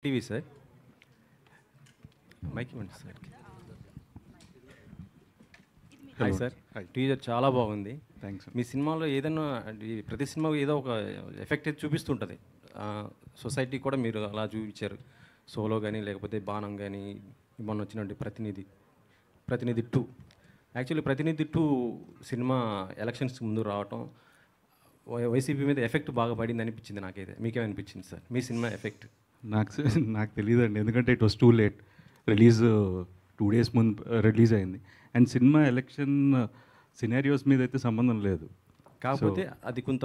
TV sir mic ఇవ్వండి sir. Hi sir, teaser చాలా బాగుంది. థ్యాంక్స్. మీ సినిమాలో ఏదైనా ప్రతి సినిమాకు ఏదో ఒక ఎఫెక్ట్ అయితే చూపిస్తుంటుంది. సొసైటీ కూడా మీరు అలా చూపించారు. సోలో కానీ లేకపోతే బాణం కానీ మొన్న వచ్చినట్టు ప్రతినిధి 2. యాక్చువల్లీ ప్రతినిధి 2 సినిమా ఎలక్షన్స్ ముందు రావటం వైసీపీ మీద ఎఫెక్ట్ బాగా పడింది అనిపించింది నాకైతే. మీకేమనిపించింది సార్ మీ సినిమా ఎఫెక్ట్? నాకు తెలియదండి, ఎందుకంటే it was too late. Release 2 days ముందు రిలీజ్ అయింది. అండ్ సినిమా ఎలక్షన్ సినారియోస్ మీద అయితే సంబంధం లేదు. కాకపోతే అది కొంత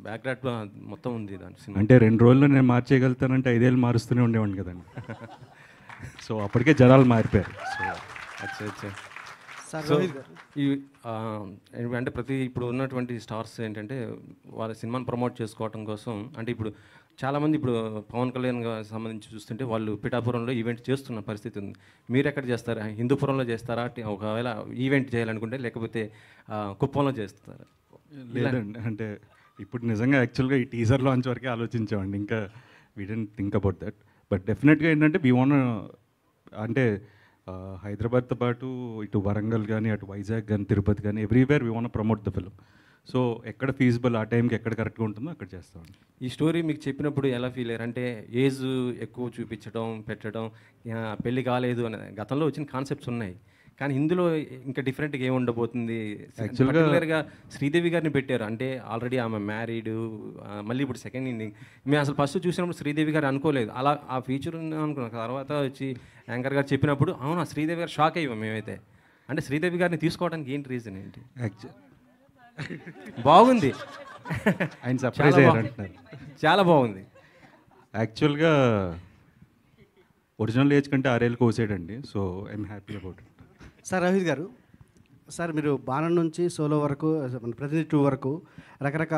బ్యాక్గ్రౌండ్ మొత్తం ఉంది దాని సినిమా. అంటే 2 రోజుల్లో నేను మార్చేయగలుగుతానంటే 5 ఏళ్ళు మారుస్తూనే ఉండేవాడిని కదండి. సో అప్పటికే జనాలు మారిపోయారు. సో అచ్చా. సో ఈ అంటే ఇప్పుడు ఉన్నటువంటి స్టార్స్ ఏంటంటే వాళ్ళ సినిమాని ప్రమోట్ చేసుకోవడం కోసం, అంటే ఇప్పుడు చాలామంది ఇప్పుడు పవన్ కళ్యాణ్ సంబంధించి చూస్తుంటే వాళ్ళు పిఠాపురంలో ఈవెంట్ చేస్తున్న పరిస్థితి ఉంది. మీరు ఎక్కడ చేస్తారా? హిందూపురంలో చేస్తారా? ఒకవేళ ఈవెంట్ చేయాలనుకుంటే, లేకపోతే కుప్పంలో చేస్తారా? లేదండి, అంటే ఇప్పుడు నిజంగా యాక్చువల్గా ఈ టీజర్ లాంచ్ వరకే ఆలోచించామండి. ఇంకా we didn't think about that. But డెఫినెట్గా ఏంటంటే వీ వాంట్, అంటే హైదరాబాద్తో పాటు ఇటు వరంగల్ కానీ, అటు వైజాగ్ కానీ, తిరుపతి కానీ, everywhere we want promote the film. So ఎక్కడ ఫీజిబుల్, ఆ టైంకి ఎక్కడ కరెక్ట్గా ఉంటుందో అక్కడ చేస్తామండి. ఈ స్టోరీ మీకు చెప్పినప్పుడు ఎలా ఫీల్ అయ్యారు? అంటే ఏజ్ ఎక్కువ చూపించడం, పెట్టడం, పెళ్ళి కాలేదు అనే గతంలో వచ్చిన కాన్సెప్ట్స్ ఉన్నాయి, కానీ ఇందులో ఇంకా డిఫరెంట్గా ఏమి ఉండబోతుంది? యాక్చువల్గా శ్రీదేవి గారిని పెట్టారు, అంటే ఆల్రెడీ ఆమె మ్యారీడ్, మళ్ళీ ఇప్పుడు సెకండ్ ఇన్నింగ్. మేము అసలు ఫస్ట్ చూసినప్పుడు శ్రీదేవి గారు అనుకోలేదు అలా ఆ ఫీచర్ అనుకున్నాం. తర్వాత వచ్చి యాంకర్ గారు చెప్పినప్పుడు అవును శ్రీదేవి గారు షాక్ అయ్యాం మేమైతే. అంటే శ్రీదేవి గారిని తీసుకోవడానికి ఏంటి రీజన్ ఏంటి? బాగుంది, ఆయన సర్ప్రైజ్ అయ్యారంటున్నారు. చాలా బాగుంది. యాక్చువల్గా ఒరిజినల్ ఏజ్ కంటే 6 ఏళ్ళు కోసాడండి. So I'm happy about it. Sir Rohit garu, sir మీరు బాణం నుంచి సోలో వరకు, ప్రతినిధి 2 వరకు రకరకాల